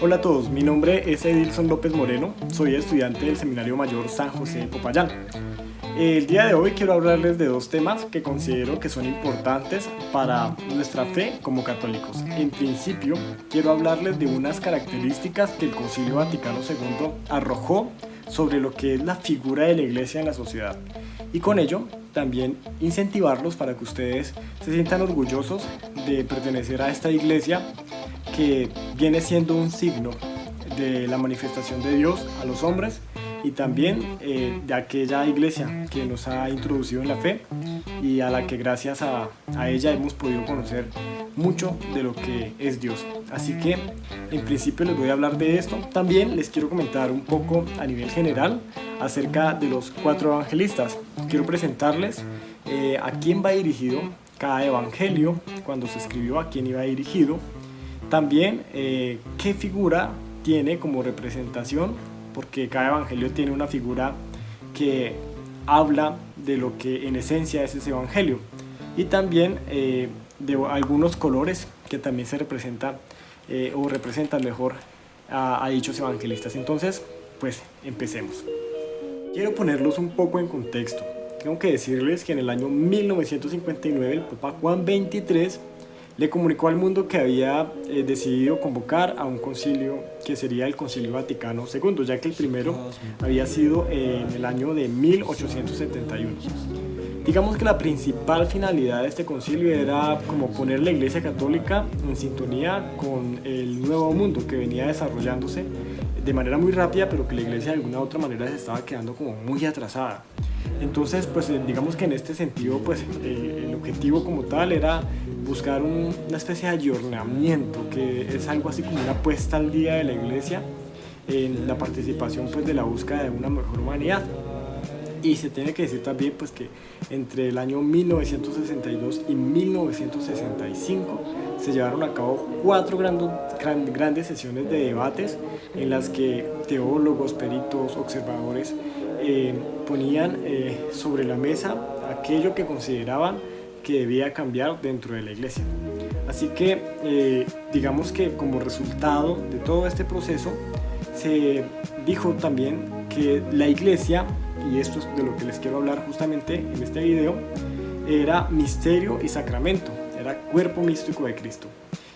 Hola a todos, mi nombre es Edilson López Moreno, soy estudiante del Seminario Mayor San José de Popayán. El día de hoy quiero hablarles de dos temas que considero que son importantes para nuestra fe como católicos. En principio, quiero hablarles de unas características que el Concilio Vaticano II arrojó sobre lo que es la figura de la Iglesia en la sociedad. Y con ello, también incentivarlos para que ustedes se sientan orgullosos de pertenecer a esta Iglesia que viene siendo un signo de la manifestación de Dios a los hombres y también de aquella iglesia que nos ha introducido en la fe y a la que gracias a ella hemos podido conocer mucho de lo que es Dios. Así que en principio les voy a hablar de esto. También les quiero comentar un poco a nivel general acerca de los 4 evangelistas. Quiero presentarles a quién va dirigido cada evangelio, cuando se escribió, a quién iba dirigido. También qué figura tiene como representación, porque cada evangelio tiene una figura que habla de lo que en esencia es ese evangelio. Y también de algunos colores que también se representan o representan mejor a dichos evangelistas. Entonces, pues empecemos. Quiero ponerlos un poco en contexto. Tengo que decirles que en el año 1959 el Papa Juan XXIII le comunicó al mundo que había decidido convocar a un concilio que sería el Concilio Vaticano II, ya que el primero había sido en el año de 1871. Digamos que la principal finalidad de este concilio era como poner la Iglesia Católica en sintonía con el nuevo mundo que venía desarrollándose de manera muy rápida, pero que la Iglesia de alguna u otra manera se estaba quedando como muy atrasada. Entonces, pues digamos que en este sentido, pues el objetivo como tal era buscar una especie de ayornamiento, que es algo así como una puesta al día de la Iglesia en la participación pues de la búsqueda de una mejor humanidad. Y se tiene que decir también pues que entre el año 1962 y 1965 se llevaron a cabo 4 grandes sesiones de debates en las que teólogos, peritos, observadores ponían sobre la mesa aquello que consideraban que debía cambiar dentro de la Iglesia. Así que digamos que como resultado de todo este proceso se dijo también que la Iglesia, y esto es de lo que les quiero hablar justamente en este video, era misterio y sacramento, era cuerpo místico de Cristo.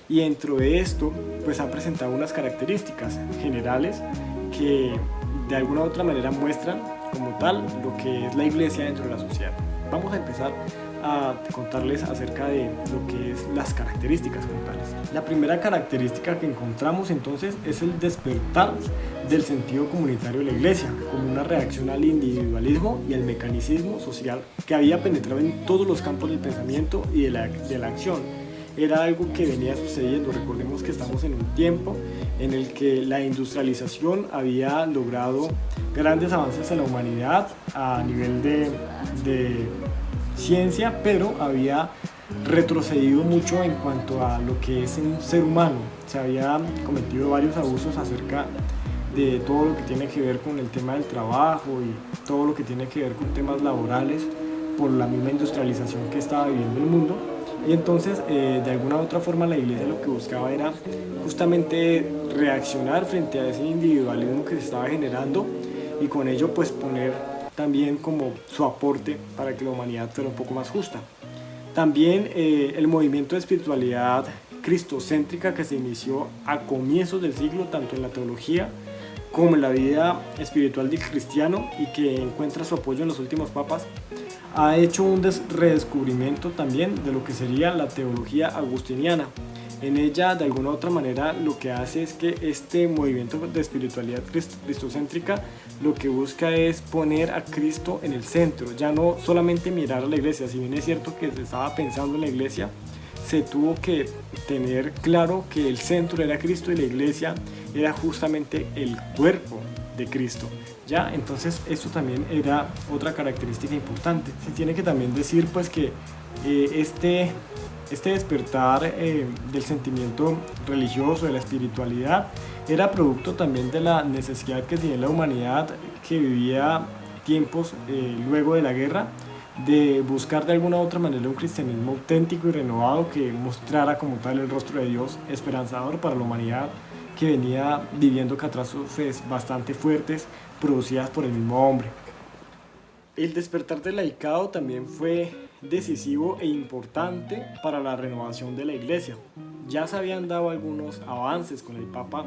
Y dentro de esto pues han presentado unas características generales que de alguna u otra manera muestran como tal lo que es la Iglesia dentro de la sociedad. Vamos a empezar a contarles acerca de lo que es las características como tales. La primera característica que encontramos entonces es el despertar del sentido comunitario de la Iglesia, como una reacción al individualismo y al mecanicismo social que había penetrado en todos los campos del pensamiento y de la acción. Era algo que venía sucediendo. Recordemos que estamos en un tiempo en el que la industrialización había logrado grandes avances en la humanidad a nivel de ciencia, pero había retrocedido mucho en cuanto a lo que es un ser humano. Se habían cometido varios abusos acerca de todo lo que tiene que ver con el tema del trabajo y todo lo que tiene que ver con temas laborales por la misma industrialización que estaba viviendo el mundo. Y entonces de alguna u otra forma la Iglesia lo que buscaba era justamente reaccionar frente a ese individualismo que se estaba generando y con ello pues poner también como su aporte para que la humanidad fuera un poco más justa. También el movimiento de espiritualidad cristocéntrica que se inició a comienzos del siglo, tanto en la teología como en la vida espiritual del cristiano y que encuentra su apoyo en los últimos papas, ha hecho un redescubrimiento también de lo que sería la teología agustiniana. En ella, de alguna u otra manera, lo que hace es que este movimiento de espiritualidad cristocéntrica lo que busca es poner a Cristo en el centro, ya no solamente mirar a la Iglesia. Si bien es cierto que se estaba pensando en la Iglesia, se tuvo que tener claro que el centro era Cristo y la Iglesia era justamente el cuerpo de Cristo. Ya, entonces esto también era otra característica importante. Se tiene que también decir pues que este despertar del sentimiento religioso, de la espiritualidad, era producto también de la necesidad que tenía la humanidad que vivía tiempos luego de la guerra, de buscar de alguna u otra manera un cristianismo auténtico y renovado que mostrara como tal el rostro de Dios esperanzador para la humanidad que venía viviendo catástrofes bastante fuertes producidas por el mismo hombre. El despertar del laicado también fue decisivo e importante para la renovación de la Iglesia. Ya se habían dado algunos avances con el Papa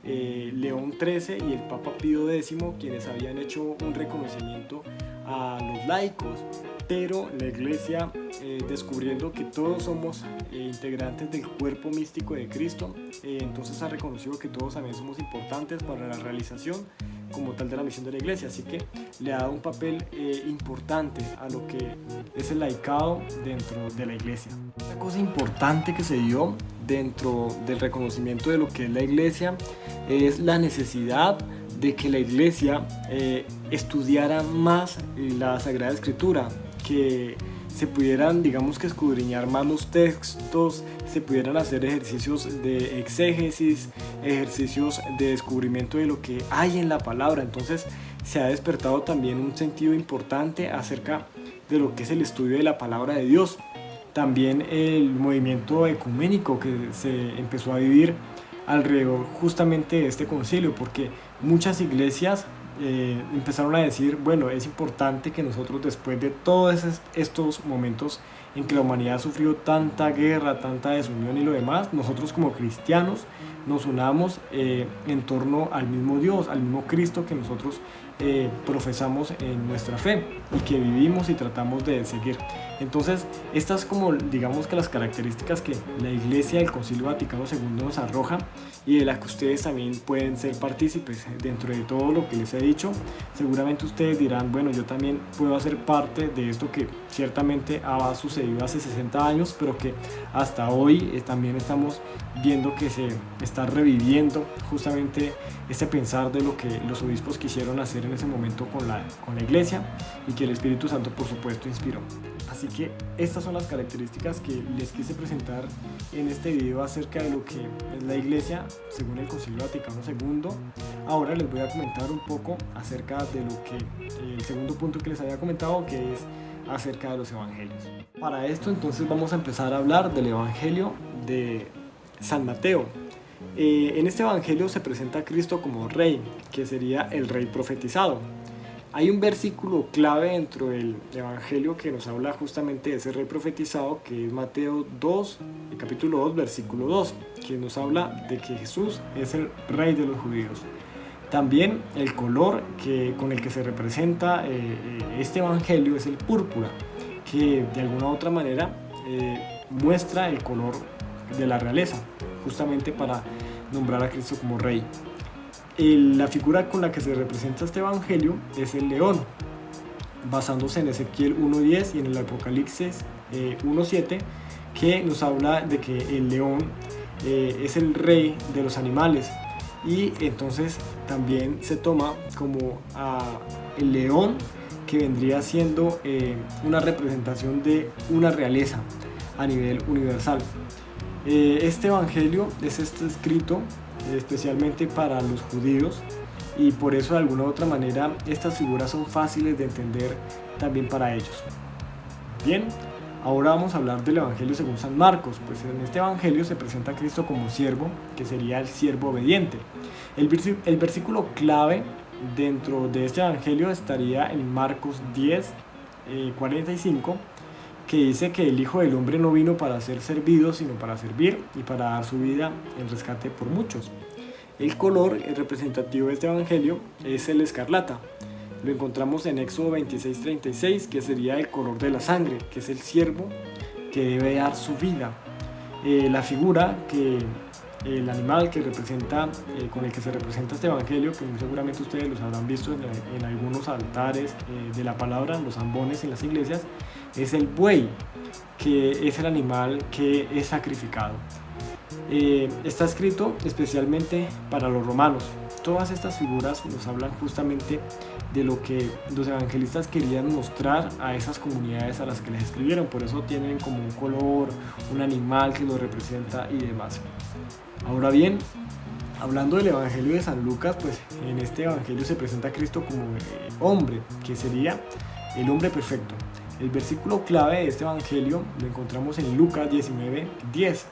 León XIII y el Papa Pío X, quienes habían hecho un reconocimiento a los laicos, pero la Iglesia, descubriendo que todos somos integrantes del cuerpo místico de Cristo, entonces ha reconocido que todos también somos importantes para la realización como tal de la misión de la Iglesia, así que le ha dado un papel importante a lo que es el laicado dentro de la Iglesia. Una cosa importante que se dio dentro del reconocimiento de lo que es la Iglesia es la necesidad de que la Iglesia estudiara más la Sagrada Escritura, que se pudieran, digamos, que escudriñar más los textos, se pudieran hacer ejercicios de exégesis, ejercicios de descubrimiento de lo que hay en la palabra. Entonces se ha despertado también un sentido importante acerca de lo que es el estudio de la palabra de Dios. También el movimiento ecuménico que se empezó a vivir alrededor justamente de este concilio, porque muchas iglesias empezaron a decir, bueno, es importante que nosotros, después de todos estos momentos en que la humanidad ha sufrido tanta guerra, tanta desunión y lo demás, nosotros como cristianos nos unamos en torno al mismo Dios, al mismo Cristo que nosotros profesamos en nuestra fe y que vivimos y tratamos de seguir. Entonces, estas como digamos que las características que la Iglesia del Concilio Vaticano II nos arroja y de las que ustedes también pueden ser partícipes dentro de todo lo que les he dicho. Seguramente ustedes dirán, bueno, yo también puedo hacer parte de esto que ciertamente ha sucedido hace 60 años, pero que hasta hoy también estamos viendo que se está reviviendo justamente este pensar de lo que los obispos quisieron hacer en ese momento con la Iglesia y que el Espíritu Santo, por supuesto, inspiró. Así que estas son las características que les quise presentar en este video acerca de lo que es la Iglesia según el Concilio Vaticano II. Ahora les voy a comentar un poco acerca de lo que el segundo punto que les había comentado, que es acerca de los evangelios. Para esto entonces vamos a empezar a hablar del Evangelio de San Mateo. En este evangelio se presenta a Cristo como rey, que sería el rey profetizado. Hay un versículo clave dentro del evangelio que nos habla justamente de ese rey profetizado, que es Mateo 2, el capítulo 2, versículo 2, que nos habla de que Jesús es el rey de los judíos. También el color con el que se representa este evangelio es el púrpura, que de alguna u otra manera muestra el color de la realeza, justamente para nombrar a Cristo como rey. La figura con la que se representa este evangelio es el león, basándose en Ezequiel 1.10 y en el Apocalipsis 1.7, que nos habla de que el león es el rey de los animales, y entonces también se toma como el león, que vendría siendo una representación de una realeza a nivel universal. Este evangelio es escrito especialmente para los judíos, y por eso de alguna u otra manera estas figuras son fáciles de entender también para ellos. Bien, ahora vamos a hablar del evangelio según San Marcos. Pues en este evangelio se presenta a Cristo como siervo, que sería el siervo obediente. El versículo clave dentro de este evangelio estaría en Marcos 10, 45, que dice que el Hijo del Hombre no vino para ser servido, sino para servir y para dar su vida en rescate por muchos. El color representativo de este evangelio es el escarlata. Lo encontramos en Éxodo 26:36, que sería el color de la sangre, que es el siervo que debe dar su vida. La figura el animal que representa, con el que se representa este evangelio, que seguramente ustedes los habrán visto en algunos altares de la palabra, los ambones en las iglesias, es el buey, que es el animal que es sacrificado. Está escrito especialmente para los romanos. Todas estas figuras nos hablan justamente de lo que los evangelistas querían mostrar a esas comunidades a las que les escribieron. Por eso tienen como un color, un animal que lo representa y demás. Ahora bien, hablando del evangelio de San Lucas, pues en este evangelio se presenta a Cristo como hombre, que sería el hombre perfecto. El versículo clave de este evangelio lo encontramos en Lucas 19:10,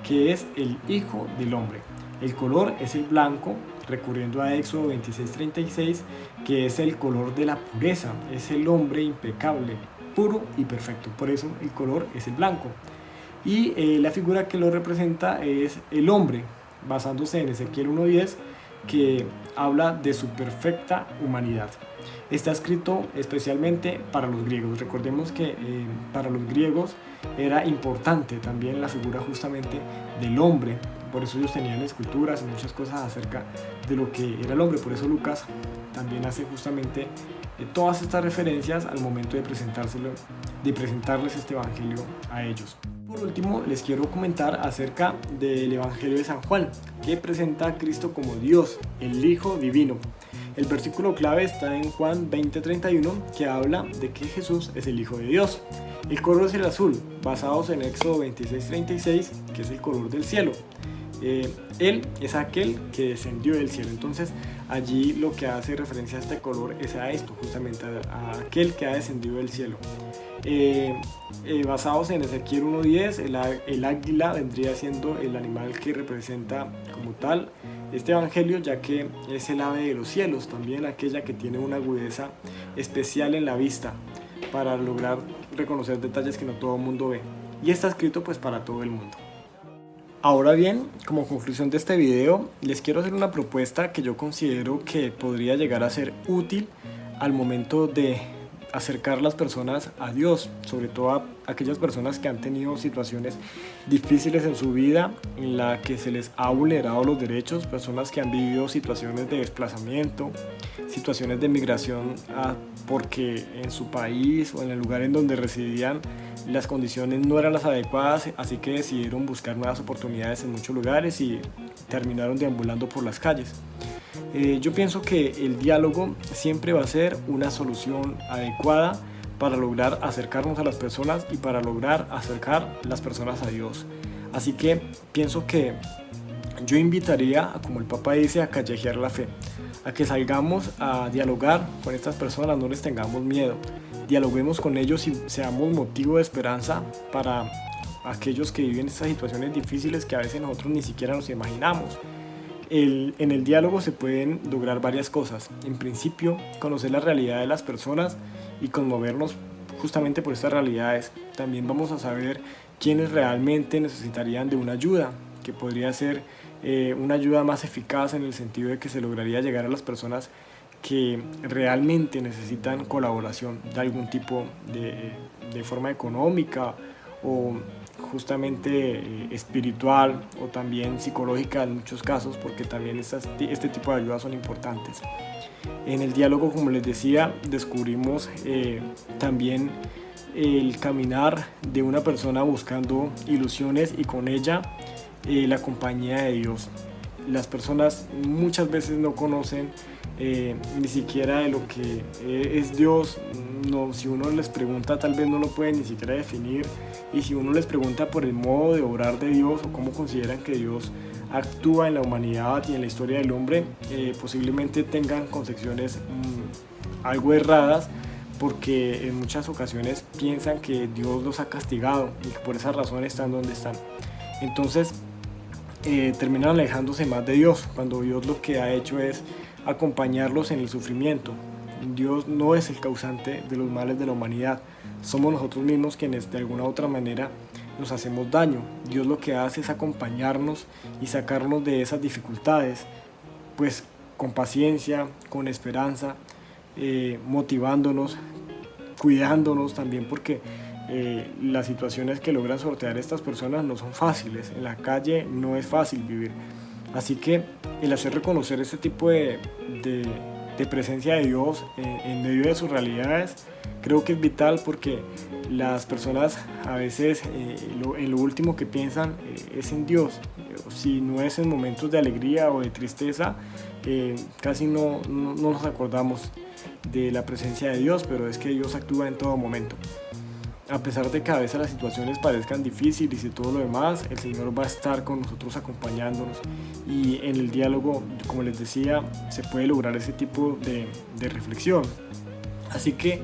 que es el Hijo del Hombre. El color es el blanco, recurriendo a Éxodo 26:36, que es el color de la pureza, es el hombre impecable, puro y perfecto. Por eso el color es el blanco. Y la figura que lo representa es el hombre, basándose en Ezequiel 1:10, que habla de su perfecta humanidad. Está escrito especialmente para los griegos. Recordemos que para los griegos era importante también la figura justamente del hombre. Por eso ellos tenían esculturas y muchas cosas acerca de lo que era el hombre. Por eso Lucas también hace justamente todas estas referencias al momento de presentarles este evangelio a ellos. Por último, les quiero comentar acerca del Evangelio de San Juan, que presenta a Cristo como Dios, el Hijo Divino. El versículo clave está en Juan 20:31, que habla de que Jesús es el Hijo de Dios. El color es el azul, basados en Éxodo 26:36, que es el color del cielo. Él es aquel que descendió del cielo. Entonces allí lo que hace referencia a este color es a esto, justamente a aquel que ha descendido del cielo. Basados en Ezequiel 1:10, el águila vendría siendo el animal que representa como tal este evangelio, ya que es el ave de los cielos, también aquella que tiene una agudeza especial en la vista para lograr reconocer detalles que no todo el mundo ve, y está escrito pues para todo el mundo. Ahora bien, como conclusión de este video, les quiero hacer una propuesta que yo considero que podría llegar a ser útil al momento de acercar las personas a Dios, sobre todo a aquellas personas que han tenido situaciones difíciles en su vida, en la que se les ha vulnerado los derechos, personas que han vivido situaciones de desplazamiento, situaciones de migración porque en su país o en el lugar en donde residían las condiciones no eran las adecuadas, así que decidieron buscar nuevas oportunidades en muchos lugares y terminaron deambulando por las calles. Yo pienso que el diálogo siempre va a ser una solución adecuada para lograr acercarnos a las personas y para lograr acercar las personas a Dios. Así que pienso que yo invitaría, como el Papa dice, a callejear la fe, a que salgamos a dialogar con estas personas, no les tengamos miedo, dialoguemos con ellos y seamos motivo de esperanza para aquellos que viven estas situaciones difíciles que a veces nosotros ni siquiera nos imaginamos. En el diálogo se pueden lograr varias cosas. En principio, conocer la realidad de las personas y conmovernos justamente por estas realidades. También vamos a saber quiénes realmente necesitarían de una ayuda, que podría ser una ayuda más eficaz en el sentido de que se lograría llegar a las personas que realmente necesitan colaboración de algún tipo, de forma económica o justamente espiritual o también psicológica en muchos casos, porque también este tipo de ayudas son importantes. En el diálogo, como les decía, descubrimos también el caminar de una persona buscando ilusiones y con ella la compañía de Dios. Las personas muchas veces no conocen ni siquiera de lo que es Dios. No, si uno les pregunta, tal vez no lo pueden ni siquiera definir, y si uno les pregunta por el modo de obrar de Dios o cómo consideran que Dios actúa en la humanidad y en la historia del hombre, posiblemente tengan concepciones algo erradas, porque en muchas ocasiones piensan que Dios los ha castigado y que por esa razón están donde están. Entonces terminan alejándose más de Dios, cuando Dios lo que ha hecho es acompañarlos en el sufrimiento. Dios no es el causante de los males de la humanidad, somos nosotros mismos quienes de alguna u otra manera nos hacemos daño. Dios lo que hace es acompañarnos y sacarnos de esas dificultades, pues con paciencia, con esperanza, motivándonos, cuidándonos también, porque las situaciones que logran sortear estas personas no son fáciles. En la calle no es fácil vivir, así que el hacer reconocer este tipo de presencia de Dios en medio de sus realidades creo que es vital, porque las personas a veces en lo último que piensan es en Dios. Si no es en momentos de alegría o de tristeza, casi no nos acordamos de la presencia de Dios, pero es que Dios actúa en todo momento. A pesar de que a veces las situaciones parezcan difíciles y todo lo demás, el Señor va a estar con nosotros acompañándonos, y en el diálogo, como les decía, se puede lograr ese tipo de reflexión. Así que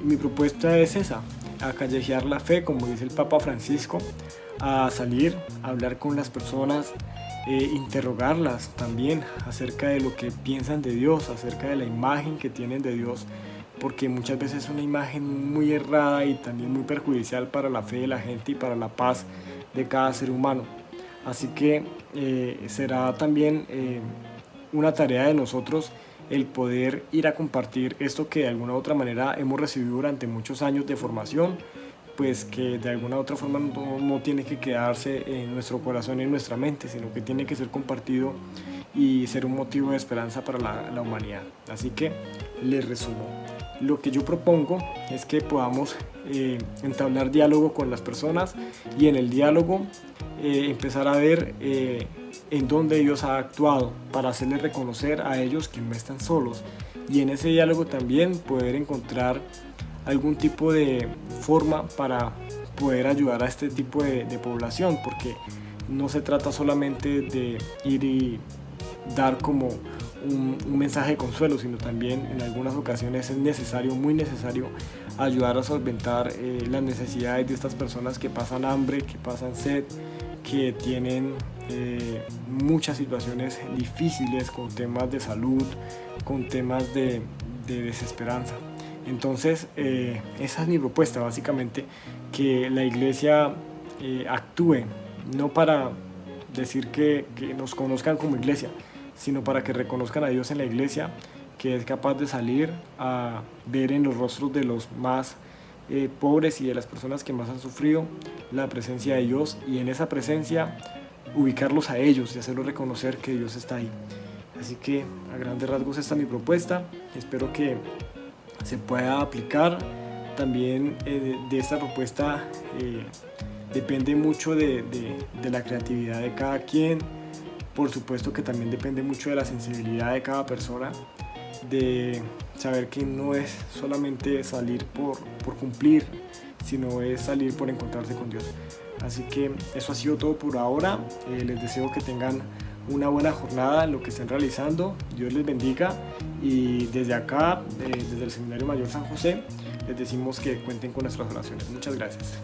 mi propuesta es esa, a callejear la fe, como dice el Papa Francisco, a salir, a hablar con las personas, interrogarlas también acerca de lo que piensan de Dios, acerca de la imagen que tienen de Dios, porque muchas veces es una imagen muy errada y también muy perjudicial para la fe de la gente y para la paz de cada ser humano. Así que será también una tarea de nosotros el poder ir a compartir esto que de alguna u otra manera hemos recibido durante muchos años de formación, pues que de alguna u otra forma no tiene que quedarse en nuestro corazón y en nuestra mente, sino que tiene que ser compartido y ser un motivo de esperanza para la humanidad. Así que les resumo. Lo que yo propongo es que podamos entablar diálogo con las personas y en el diálogo empezar a ver en dónde Dios ha actuado para hacerles reconocer a ellos que no están solos, y en ese diálogo también poder encontrar algún tipo de forma para poder ayudar a este tipo de población, porque no se trata solamente de ir y dar como un mensaje de consuelo, sino también en algunas ocasiones es necesario, muy necesario, ayudar a solventar las necesidades de estas personas que pasan hambre, que pasan sed, que tienen muchas situaciones difíciles con temas de salud, con temas de desesperanza. Entonces esa es mi propuesta, básicamente, que la iglesia actúe, no para decir que nos conozcan como iglesia, sino para que reconozcan a Dios en la iglesia, que es capaz de salir a ver en los rostros de los más pobres y de las personas que más han sufrido la presencia de Dios, y en esa presencia ubicarlos a ellos y hacerlos reconocer que Dios está ahí. Así que a grandes rasgos esta es mi propuesta, espero que se pueda aplicar. También de esta propuesta depende mucho de la creatividad de cada quien. Por supuesto que también depende mucho de la sensibilidad de cada persona, de saber que no es solamente salir por cumplir, sino es salir por encontrarse con Dios. Así que eso ha sido todo por ahora. Les deseo que tengan una buena jornada en lo que estén realizando. Dios les bendiga, y desde acá, desde el Seminario Mayor San José, les decimos que cuenten con nuestras oraciones. Muchas gracias.